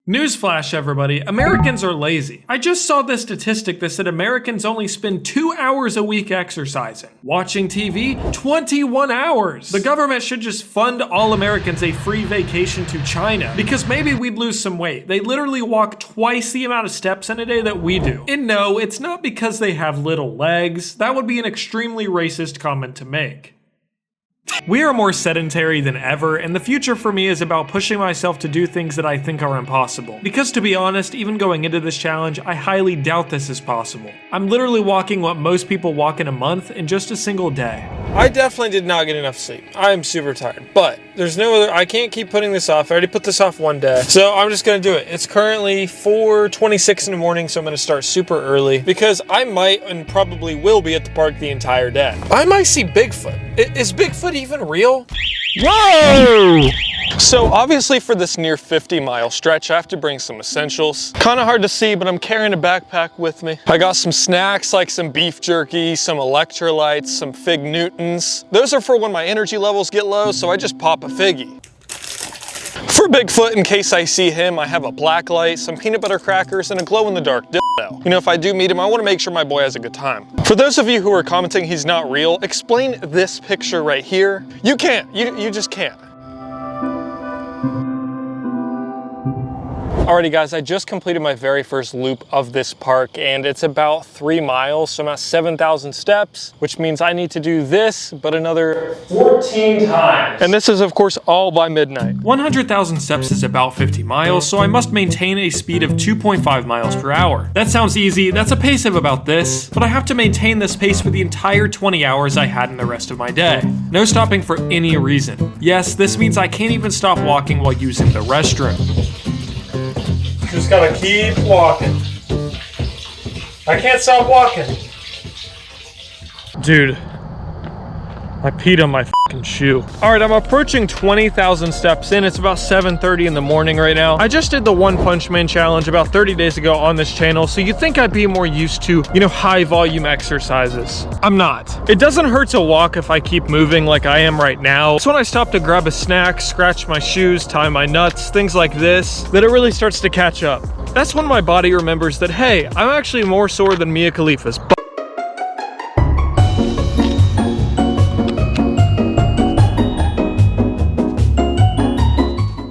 Newsflash, everybody, Americans are lazy. I just saw this statistic that said Americans only spend 2 hours a week exercising. Watching TV, 21 hours. The government should just fund all Americans a free vacation to China, because maybe we'd lose some weight. They literally walk twice the amount of steps in a day that we do. And no, it's not because they have little legs. That would be an extremely racist comment to make. We are more sedentary than ever, and the future for me is about pushing myself to do things that I think are impossible. Because to be honest, even going into this challenge, I highly doubt this is possible. I'm literally walking what most people walk in a month in just a single day. I definitely did not get enough sleep. I am super tired, but there's no other, I can't keep putting this off. I already put this off one day, so I'm just gonna do it. It's currently 4:26 in the morning, so I'm gonna start super early because I might and probably will be at the park the entire day. I might see Bigfoot. Is Bigfoot even real? Whoa! So obviously for this near 50-mile stretch, I have to bring some essentials. Kind of hard to see, but I'm carrying a backpack with me. I got some snacks like some beef jerky, some electrolytes, some Fig Newtons. Those are for when my energy levels get low, so I just pop a Figgy. For Bigfoot, in case I see him, I have a black light, some peanut butter crackers, and a glow-in-the-dark dildo. You know, if I do meet him, I want to make sure my boy has a good time. For those of you who are commenting he's not real, explain this picture right here. You can't. You just can't. Alrighty guys, I just completed my very first loop of this park and it's about 3 miles, so I'm at 7,000 steps, which means I need to do this, but another 14 times. And this is of course all by midnight. 100,000 steps is about 50 miles, so I must maintain a speed of 2.5 miles per hour. That sounds easy, that's a pace of about this, but I have to maintain this pace for the entire 20 hours I had in the rest of my day. No stopping for any reason. Yes, this means I can't even stop walking while using the restroom. Just gotta keep walking. I can't stop walking. Dude, I peed on my fucking shoe. All right, I'm approaching 20,000 steps in. It's about 7:30 in the morning right now. I just did the One Punch Man challenge about 30 days ago on this channel, so you'd think I'd be more used to, you know, high volume exercises. I'm not. It doesn't hurt to walk if I keep moving like I am right now. It's when I stop to grab a snack, scratch my shoes, tie my nuts, things like this, that it really starts to catch up. That's when my body remembers that, hey, I'm actually more sore than Mia Khalifa's butt.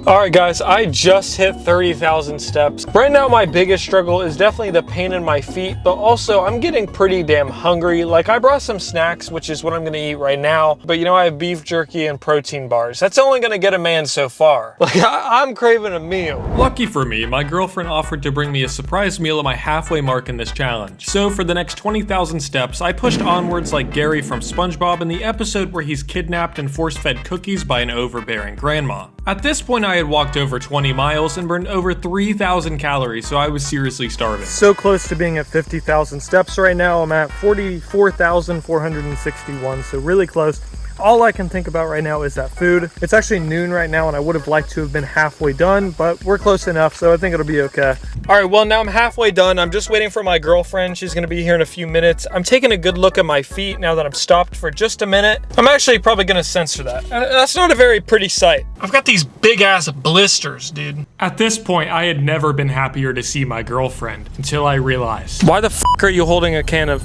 All right guys, I just hit 30,000 steps. Right now my biggest struggle is definitely the pain in my feet, but also I'm getting pretty damn hungry. Like I brought some snacks, which is what I'm gonna eat right now, but you know, I have beef jerky and protein bars. That's only gonna get a man so far. Like I'm craving a meal. Lucky for me, my girlfriend offered to bring me a surprise meal at my halfway mark in this challenge. So for the next 20,000 steps, I pushed onwards like Gary from SpongeBob in the episode where he's kidnapped and force-fed cookies by an overbearing grandma. At this point, I had walked over 20 miles and burned over 3,000 calories, so I was seriously starving. So close to being at 50,000 steps right now. I'm at 44,461, so really close. All I can think about right now is that food. It's actually noon right now and I would have liked to have been halfway done, but we're close enough, so I think it'll be okay. All right, well now I'm halfway done. I'm just waiting for my girlfriend. She's gonna be here in a few minutes. I'm taking a good look at my feet now that I'm stopped for just a minute. I'm actually probably gonna censor that. That's not a very pretty sight. I've got these big ass blisters, dude. At this point, I had never been happier to see my girlfriend until I realized. Why the f are you holding a can of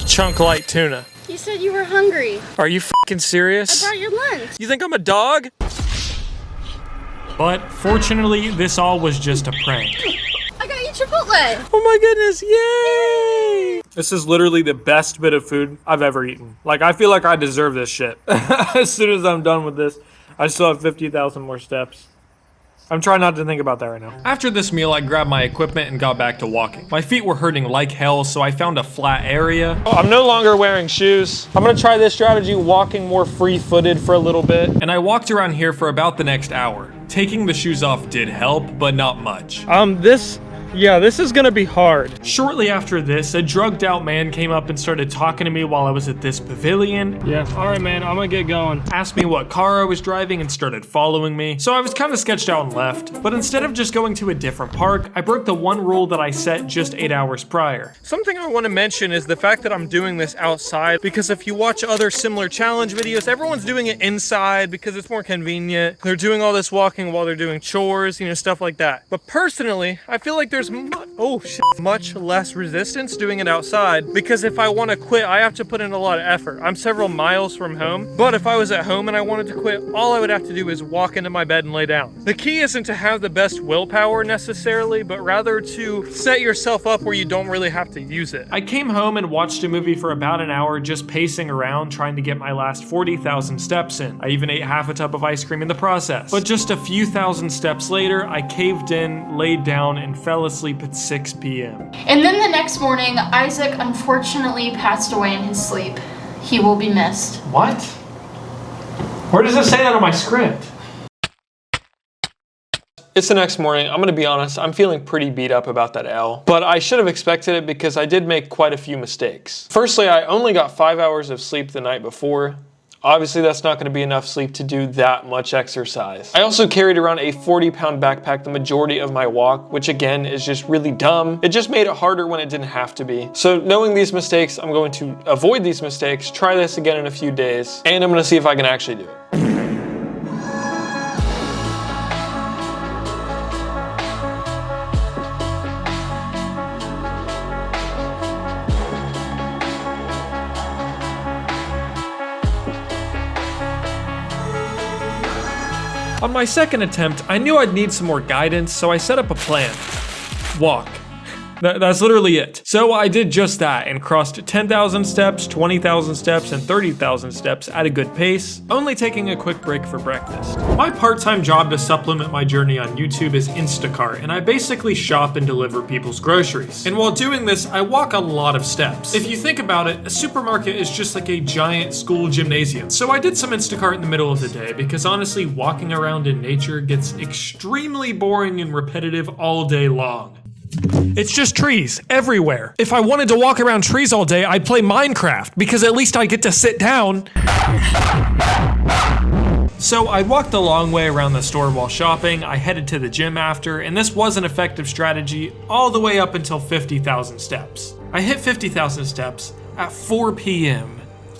Chunk Light tuna? You said you were hungry. Are you f***ing serious? I brought your lunch. You think I'm a dog? But fortunately, this all was just a prank. I got you Chipotle. Oh my goodness, yay! This is literally the best bit of food I've ever eaten. Like, I feel like I deserve this shit. As soon as I'm done with this, I still have 50,000 more steps. I'm trying not to think about that right now. After this meal, I grabbed my equipment and got back to walking. My feet were hurting like hell, so I found a flat area. Oh, I'm no longer wearing shoes. I'm gonna try this strategy, walking more free-footed for a little bit. And I walked around here for about the next hour. Taking the shoes off did help, but not much. This Yeah, this is gonna be hard. Shortly after this, a drugged out man came up and started talking to me while I was at this pavilion. Yeah, all right, man, I'm gonna get going. Asked me what car I was driving and started following me. So I was kind of sketched out and left. But instead of just going to a different park, I broke the one rule that I set just 8 hours prior. Something I want to mention is the fact that I'm doing this outside, because if you watch other similar challenge videos, everyone's doing it inside because it's more convenient. They're doing all this walking while they're doing chores, you know, stuff like that. But personally, I feel like there's much less resistance doing it outside, because if I want to quit, I have to put in a lot of effort. I'm several miles from home, but if I was at home and I wanted to quit, all I would have to do is walk into my bed and lay down. The key isn't to have the best willpower necessarily, but rather to set yourself up where you don't really have to use it. I came home and watched a movie for about an hour just pacing around trying to get my last 40,000 steps in. I even ate half a tub of ice cream in the process. But just a few thousand steps later, I caved in, laid down, and fell asleep at 6 p.m. And then the next morning, Isaac unfortunately passed away in his sleep. He will be missed. What? Where does it say that on my script? It's the next morning. I'm gonna be honest, I'm feeling pretty beat up about that L, but I should have expected it because I did make quite a few mistakes. Firstly, I only got 5 hours of sleep the night before. Obviously, that's not gonna be enough sleep to do that much exercise. I also carried around a 40-pound backpack the majority of my walk, which again is just really dumb. It just made it harder when it didn't have to be. So knowing these mistakes, I'm going to avoid these mistakes, try this again in a few days, and I'm gonna see if I can actually do it. On my second attempt, I knew I'd need some more guidance, so I set up a plan. Walk. That's literally it. So I did just that and crossed 10,000 steps, 20,000 steps, and 30,000 steps at a good pace, only taking a quick break for breakfast. My part-time job to supplement my journey on YouTube is Instacart, and I basically shop and deliver people's groceries. And while doing this, I walk a lot of steps. If you think about it, a supermarket is just like a giant school gymnasium. So I did some Instacart in the middle of the day because honestly, walking around in nature gets extremely boring and repetitive all day long. It's just trees everywhere. If I wanted to walk around trees all day, I'd play Minecraft because at least I get to sit down. So I walked the long way around the store while shopping. I headed to the gym after, and this was an effective strategy all the way up until 50,000 steps. I hit 50,000 steps at 4 p.m.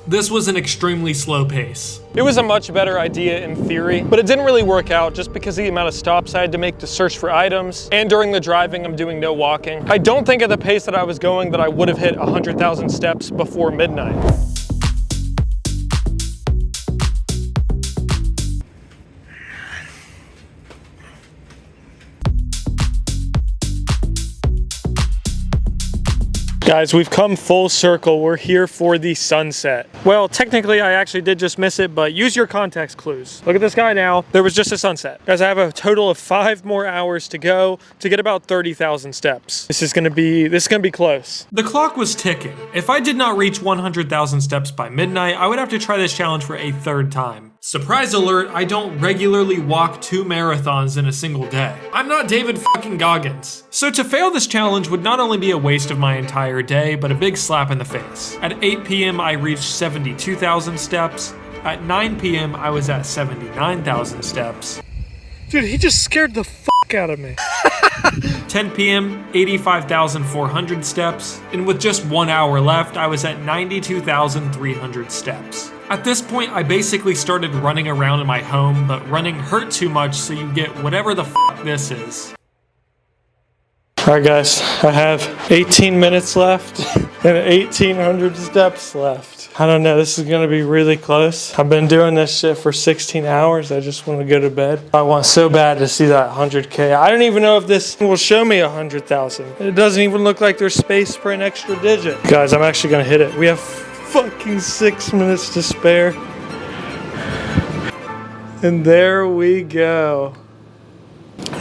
This was an extremely slow pace. It was a much better idea in theory, but it didn't really work out just because of the amount of stops I had to make to search for items. And during the driving, I'm doing no walking. I don't think at the pace that I was going that I would have hit 100,000 steps before midnight. Guys, we've come full circle. We're here for the sunset. Well, technically, I actually did just miss it, but use your context clues. Look at this guy now. There was just a sunset. Guys, I have a total of 5 more hours to go to get about 30,000 steps. This is gonna be close. The clock was ticking. If I did not reach 100,000 steps by midnight, I would have to try this challenge for a third time. Surprise alert, I don't regularly walk 2 marathons in a single day. I'm not David fucking Goggins. So to fail this challenge would not only be a waste of my entire day, but a big slap in the face. At 8 p.m. I reached 72,000 steps. At 9 p.m. I was at 79,000 steps. Dude, he just scared the fuck out of me. 10 p.m., 85,400 steps. And with just 1 hour left, I was at 92,300 steps. At this point, I basically started running around in my home, but running hurt too much, so you get whatever the fuck this is. All right, guys, I have 18 minutes left and 1,800 steps left. I don't know, this is gonna be really close. I've been doing this shit for 16 hours. I just wanna go to bed. I want so bad to see that 100K. I don't even know if this will show me 100,000. It doesn't even look like there's space for an extra digit. Guys, I'm actually gonna hit it. We have fucking 6 minutes to spare. And there we go.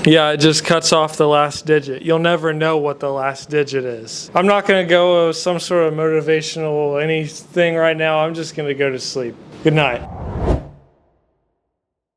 Yeah, it just cuts off the last digit. You'll never know what the last digit is. I'm not gonna go with some sort of motivational anything right now. I'm just gonna go to sleep. Good night.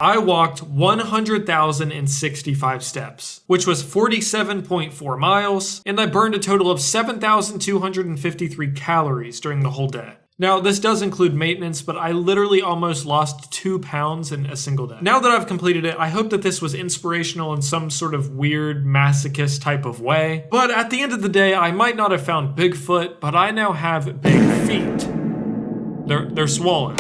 I walked 100,065 steps, which was 47.4 miles, and I burned a total of 7,253 calories during the whole day. Now, this does include maintenance, but I literally almost lost 2 pounds in a single day. Now that I've completed it, I hope that this was inspirational in some sort of weird masochist type of way. But at the end of the day, I might not have found Bigfoot, but I now have big feet. They're swollen.